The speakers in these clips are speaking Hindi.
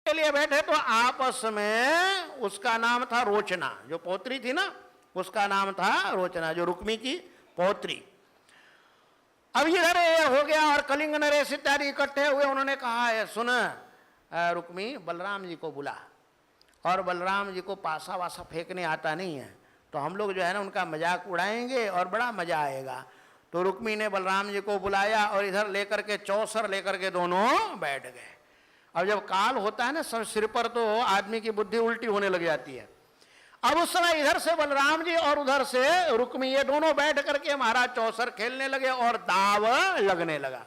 के लिए बैठे तो आपस में, उसका नाम था रोचना, जो पौत्री थी ना उसका नाम था रोचना, जो रुक्मी की पौत्री। अब इधर हो गया और कलिंग नरेश इत्यादि इकट्ठे हुए। उन्होंने कहा है सुन रुक्मी, बलराम जी को बुला, और बलराम जी को पासा वासा फेंकने आता नहीं है, तो हम लोग जो है ना उनका मजाक उड़ाएंगे और बड़ा मजा आएगा। तो रुक्मी ने बलराम जी को बुलाया और इधर लेकर के चौसर लेकर के दोनों बैठ गए। अब जब काल होता है ना सिर पर, तो आदमी की बुद्धि उल्टी होने लग जाती है। अब उस समय इधर से बलराम जी और उधर से रुक्मी, ये दोनों बैठ करके महाराज चौसर खेलने लगे और दाव लगने लगा।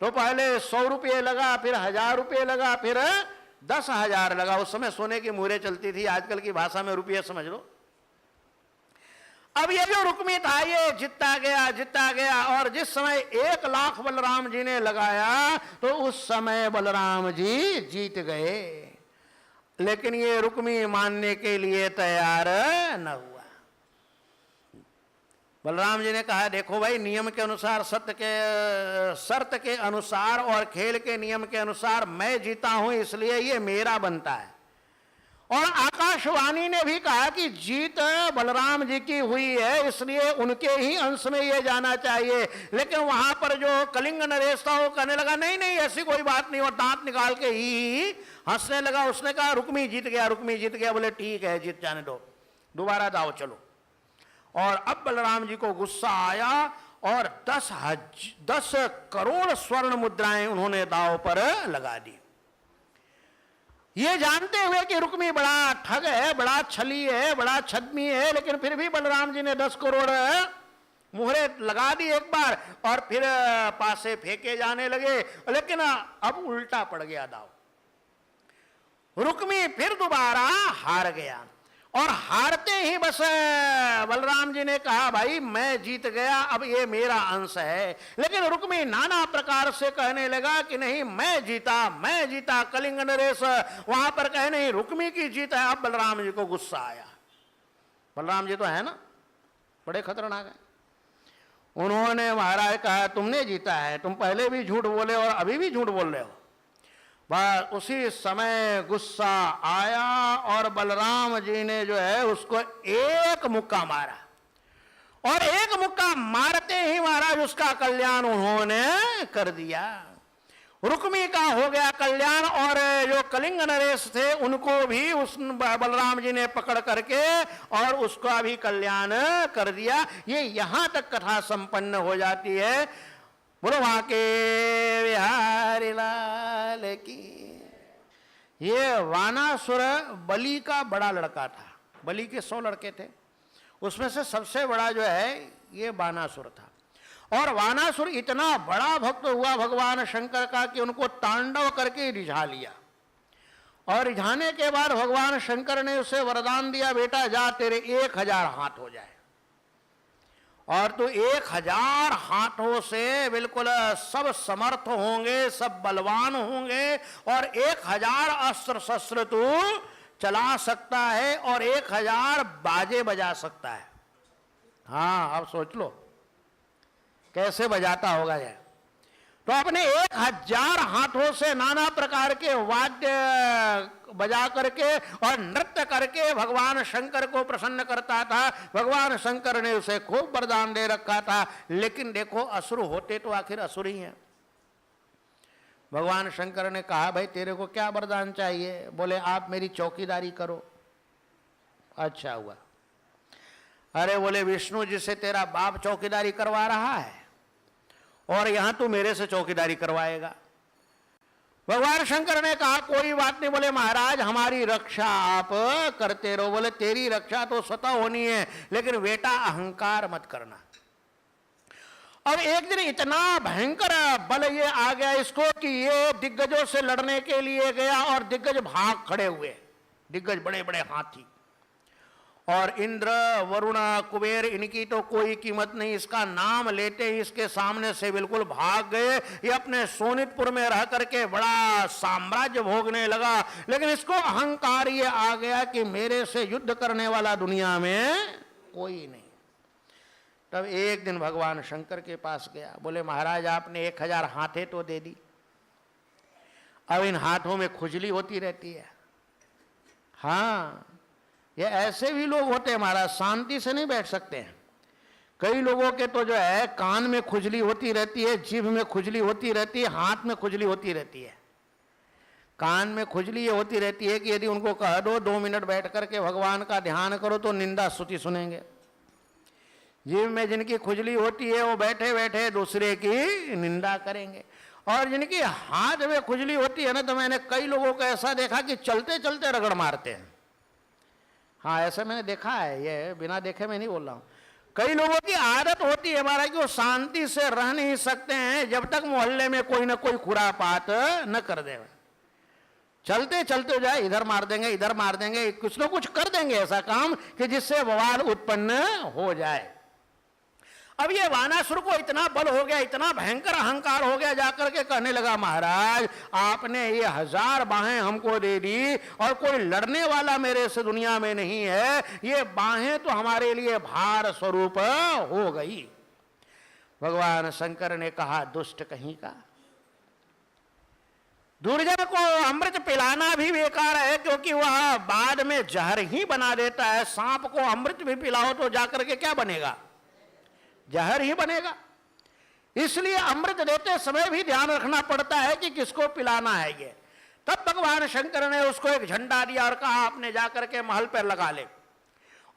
तो पहले 100 रुपये लगा, फिर 1000 रुपये लगा, फिर 10,000 लगा। उस समय सोने की मुहरें चलती थी, आजकल की भाषा में रुपये समझ लो। अब ये जो रुक्मी था ये जीतता गया, और जिस समय 1 लाख बलराम जी ने लगाया तो उस समय बलराम जी जीत गए। लेकिन ये रुक्मी मानने के लिए तैयार न हुआ। बलराम जी ने कहा देखो भाई, नियम के अनुसार, शर्त के अनुसार और खेल के नियम के अनुसार मैं जीता हूं, इसलिए ये मेरा बनता है। और आकाशवाणी ने भी कहा कि जीत बलराम जी की हुई है, इसलिए उनके ही अंश में ये जाना चाहिए। लेकिन वहां पर जो कलिंग नरेश था वो कहने लगा नहीं नहीं ऐसी कोई बात नहीं, और दांत निकाल के ही हंसने लगा। उसने कहा रुक्मी जीत गया। बोले ठीक है, जीत जाने दो, दोबारा दाव चलो। और अब बलराम जी को गुस्सा आया और 10 करोड़ स्वर्ण मुद्राएं उन्होंने दाव पर लगा दी। ये जानते हुए कि रुक्मी बड़ा ठग है, बड़ा छली है, बड़ा छद्मी है, लेकिन फिर भी बलराम जी ने 10 करोड़ मुहरे लगा दी एक बार, और फिर पासे फेंके जाने लगे। लेकिन अब उल्टा पड़ गया दाव। रुक्मी फिर दोबारा हार गया, और हारते ही बस बलराम जी ने कहा भाई मैं जीत गया, अब ये मेरा अंश है। लेकिन रुक्मी नाना प्रकार से कहने लगा कि नहीं मैं जीता। कलिंग नरेश वहां पर कहे नहीं रुक्मी की जीत है। अब बलराम जी को गुस्सा आया। बलराम जी तो है ना बड़े खतरनाक है। उन्होंने महाराज कहा तुमने जीता है, तुम पहले भी झूठ बोले और अभी भी झूठ बोल रहे हो। बस उसी समय गुस्सा आया और बलराम जी ने जो है उसको एक मुक्का मारा, और एक मुक्का मारते ही महाराज उसका कल्याण उन्होंने कर दिया। रुक्मी का हो गया कल्याण, और जो कलिंग नरेश थे उनको भी उस बलराम जी ने पकड़ करके और उसका भी कल्याण कर दिया। ये यहां तक कथा संपन्न हो जाती है। बोलो वहां के बिहारी लाल की। ये वानासुर बलि का बड़ा लड़का था। बलि के 100 लड़के थे, उसमें से सबसे बड़ा जो है ये वानासुर था। और वानासुर इतना बड़ा भक्त हुआ भगवान शंकर का कि उनको तांडव करके रिझा लिया। और रिझाने के बाद भगवान शंकर ने उसे वरदान दिया बेटा जा तेरे 1000 हाथ हो जाए, और तो 1000 हाथों से बिल्कुल सब समर्थ होंगे, सब बलवान होंगे, और 1000 अस्त्र शस्त्र तू चला सकता है, और 1000 बाजे बजा सकता है। हाँ अब सोच लो कैसे बजाता होगा ये। तो अपने 1000 हाथों से नाना प्रकार के वाद्य बजा करके और नृत्य करके भगवान शंकर को प्रसन्न करता था। भगवान शंकर ने उसे खूब वरदान दे रखा था। लेकिन देखो असुर होते तो आखिर असुर ही हैं। भगवान शंकर ने कहा भाई तेरे को क्या वरदान चाहिए? बोले आप मेरी चौकीदारी करो। अच्छा हुआ। अरे बोले विष्णु जी से तेरा बाप चौकीदारी करवा रहा है और यहां तू मेरे से चौकीदारी करवाएगा। भगवान शंकर ने कहा कोई बात नहीं। बोले महाराज हमारी रक्षा आप करते रहो। बोले तेरी रक्षा तो स्वतः होनी है, लेकिन बेटा अहंकार मत करना। अब एक दिन इतना भयंकर बल ये आ गया इसको कि ये दिग्गजों से लड़ने के लिए गया और दिग्गज भाग खड़े हुए। दिग्गज बड़े बड़े हाथी, और इंद्र वरुण कुबेर इनकी तो कोई कीमत नहीं। इसका नाम लेते ही इसके सामने से बिल्कुल भाग गए। ये अपने सोनितपुर में रह करके बड़ा साम्राज्य भोगने लगा, लेकिन इसको अहंकार ये आ गया कि मेरे से युद्ध करने वाला दुनिया में कोई नहीं। तब एक दिन भगवान शंकर के पास गया। बोले महाराज आपने 1000 हाथे तो दे दी, अब इन हाथों में खुजली होती रहती है। हाँ, ये ऐसे भी लोग होते हैं महाराज, शांति से नहीं बैठ सकते हैं। कई लोगों के तो जो है कान में खुजली होती रहती है, जीभ में खुजली होती रहती है, हाथ में खुजली होती रहती है। कान में खुजली ये होती रहती है कि यदि उनको कह दो 2 मिनट बैठ करके भगवान का ध्यान करो तो निंदा स्तुति सुनेंगे। जीभ में जिनकी खुजली होती है वो बैठे बैठे दूसरे की निंदा करेंगे। और जिनकी हाथ में खुजली होती है ना, तो मैंने कई लोगों को ऐसा देखा कि चलते चलते रगड़ मारते हैं। हाँ, ऐसा मैंने देखा है, ये बिना देखे मैं नहीं बोल रहा हूँ। कई लोगों की आदत होती है महाराज कि वो शांति से रह नहीं सकते हैं जब तक मोहल्ले में कोई ना कोई खुरापात न कर दे। चलते चलते जाए, इधर मार देंगे, इधर मार देंगे, कुछ ना कुछ कर देंगे ऐसा काम कि जिससे बवाल उत्पन्न हो जाए। अब ये वानासुर को इतना बल हो गया, इतना भयंकर अहंकार हो गया, जाकर के कहने लगा महाराज आपने ये 1000 बाहें हमको दे दी और कोई लड़ने वाला मेरे से दुनिया में नहीं है, ये बाहें तो हमारे लिए भार स्वरूप हो गई। भगवान शंकर ने कहा दुष्ट कहीं का, दुर्जन को अमृत पिलाना भी बेकार है, क्योंकि वह बाद में जहर ही बना देता है। सांप को अमृत भी पिलाओ तो जाकर के क्या बनेगा, जहर ही बनेगा। इसलिए अमृत देते समय भी ध्यान रखना पड़ता है कि किसको पिलाना है ये। तब भगवान शंकर ने उसको एक झंडा दिया और कहा आपने जाकर के महल पर लगा ले,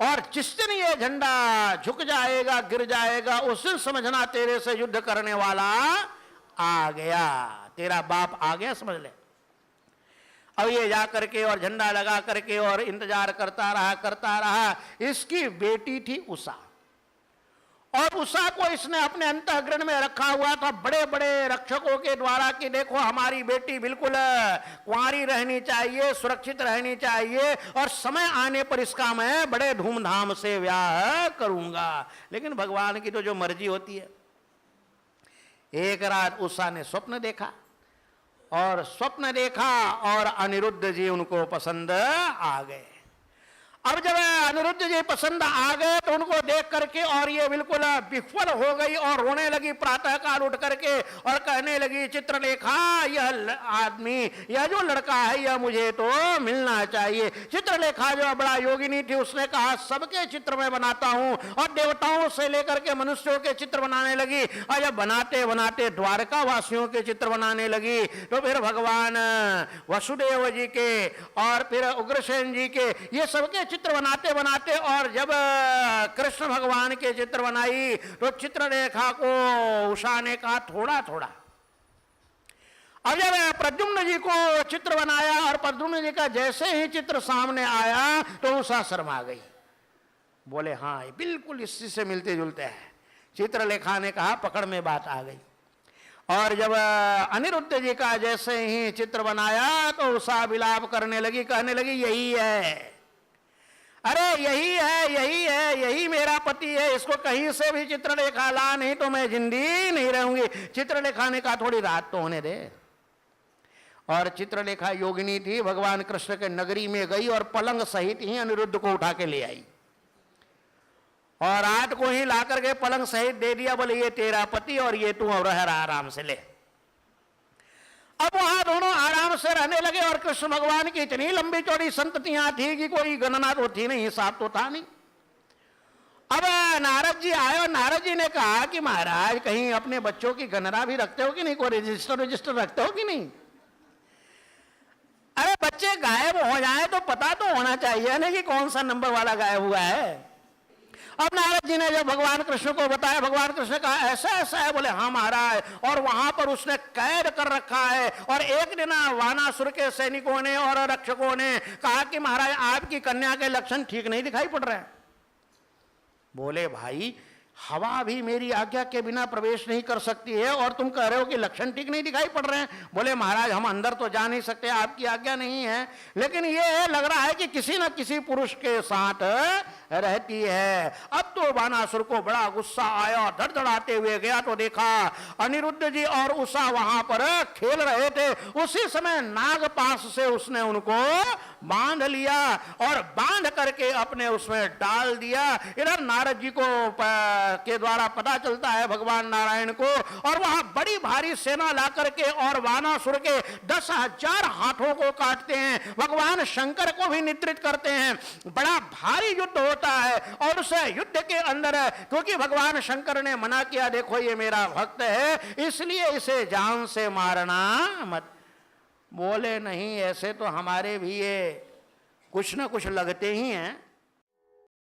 और जिस दिन ये झंडा झुक जाएगा, गिर जाएगा, उस दिन समझना तेरे से युद्ध करने वाला आ गया, तेरा बाप आ गया, समझ ले। अब ये जाकर के और झंडा लगा करके और इंतजार करता रहा। इसकी बेटी थी उषा, और उषा को इसने अपने अंतःग्रह में रखा हुआ था बड़े बड़े रक्षकों के द्वारा कि देखो हमारी बेटी बिल्कुल कुंवारी रहनी चाहिए, सुरक्षित रहनी चाहिए, और समय आने पर इसका मैं बड़े धूमधाम से ब्याह करूंगा। लेकिन भगवान की तो जो मर्जी होती है। एक रात उषा ने स्वप्न देखा, और अनिरुद्ध जी उनको पसंद आ गए। अब जब अनिरुद्ध जी पसंद आ गए तो उनको देख करके और ये बिल्कुल विफल हो गई और रोने लगी प्रातः काल उठ करके, और कहने लगी चित्रलेखा यह आदमी, यह जो लड़का है यह मुझे तो मिलना चाहिए। चित्रलेखा जो बड़ा योगिनी थी, उसने कहा सबके चित्र मैं बनाता हूं, और देवताओं से लेकर के मनुष्यों के चित्र बनाने लगी। और जब बनाते बनाते द्वारका वासियों के चित्र बनाने लगी तो फिर भगवान वसुदेव जी के और फिर उग्रसेन जी के, ये सबके चित्र बनाते बनाते, और जब कृष्ण भगवान के चित्र बनाई तो चित्रलेखा को उषा ने कहा थोड़ा थोड़ा। अब जब प्रद्युम्न जी को चित्र बनाया और प्रद्युम्न जी का जैसे ही चित्र सामने आया तो उषा शर्मा गई, बोले हाँ ये बिल्कुल इसी से मिलते जुलते हैं। चित्रलेखा ने कहा पकड़ में बात आ गई। और जब अनिरुद्ध जी का जैसे ही चित्र बनाया तो उषा विलाप करने लगी, कहने लगी यही है, अरे यही है, यही है, यही मेरा पति है, इसको कहीं से भी चित्रलेखा ला, नहीं तो मैं जिंदी नहीं रहूंगी। चित्रलेखा ने कहा थोड़ी रात तो होने दे। और चित्रलेखा योगिनी थी, भगवान कृष्ण के नगरी में गई और पलंग सहित ही अनिरुद्ध को उठा के ले आई, और रात को ही ला करके पलंग सहित दे दिया, बोले ये तेरा पति और ये तू और रह आराम से ले। अब वहां दोनों आराम से रहने लगे, और कृष्ण भगवान की इतनी लंबी चौड़ी संततियां थी कि कोई गणना तो थी नहीं, हिसाब तो था नहीं। अब नारद जी आए, और नारद जी ने कहा कि महाराज कहीं अपने बच्चों की गणना भी रखते हो कि नहीं, कोई रजिस्टर रखते हो कि नहीं? अरे बच्चे गायब हो जाए तो पता तो होना चाहिए ना कि कौन सा नंबर वाला गायब हुआ है। अब नारद जी ने जब भगवान कृष्ण को बताया, भगवान कृष्ण ने कहा ऐसा ऐसा है, बोले हाँ महाराज, और वहां पर उसने कैद कर रखा है। और एक दिन वानासुर के सैनिकों ने और रक्षकों ने कहा कि महाराज आपकी कन्या के लक्षण ठीक नहीं दिखाई पड़ रहे हैं। बोले भाई हवा भी मेरी आज्ञा के बिना प्रवेश नहीं कर सकती है, और तुम कह रहे हो कि लक्षण ठीक नहीं दिखाई पड़ रहे हैं। बोले महाराज हम अंदर तो जा नहीं सकते, आपकी आज्ञा नहीं है, लेकिन ये लग रहा है कि किसी न किसी पुरुष के साथ रहती है। अब तो बानासुर को बड़ा गुस्सा आया, धड़धड़ाते हुए गया तो देखा अनिरुद्ध जी और उषा वहां पर खेल रहे थे। उसी समय नागपाश से उसने उनको बांध लिया और बांध करके अपने उसमें डाल दिया। इधर नारद जी को के द्वारा पता चलता है भगवान नारायण को, और वहां बड़ी भारी सेना ला करके और वानासुर के 10,000 हाथों को काटते हैं, भगवान शंकर को भी निद्रित करते हैं। बड़ा भारी युद्ध होता है और उस युद्ध के अंदर क्योंकि भगवान शंकर ने मना किया, देखो ये मेरा भक्त है इसलिए इसे जान से मारना मत। बोले नहीं, ऐसे तो हमारे भी ये कुछ न कुछ लगते ही हैं।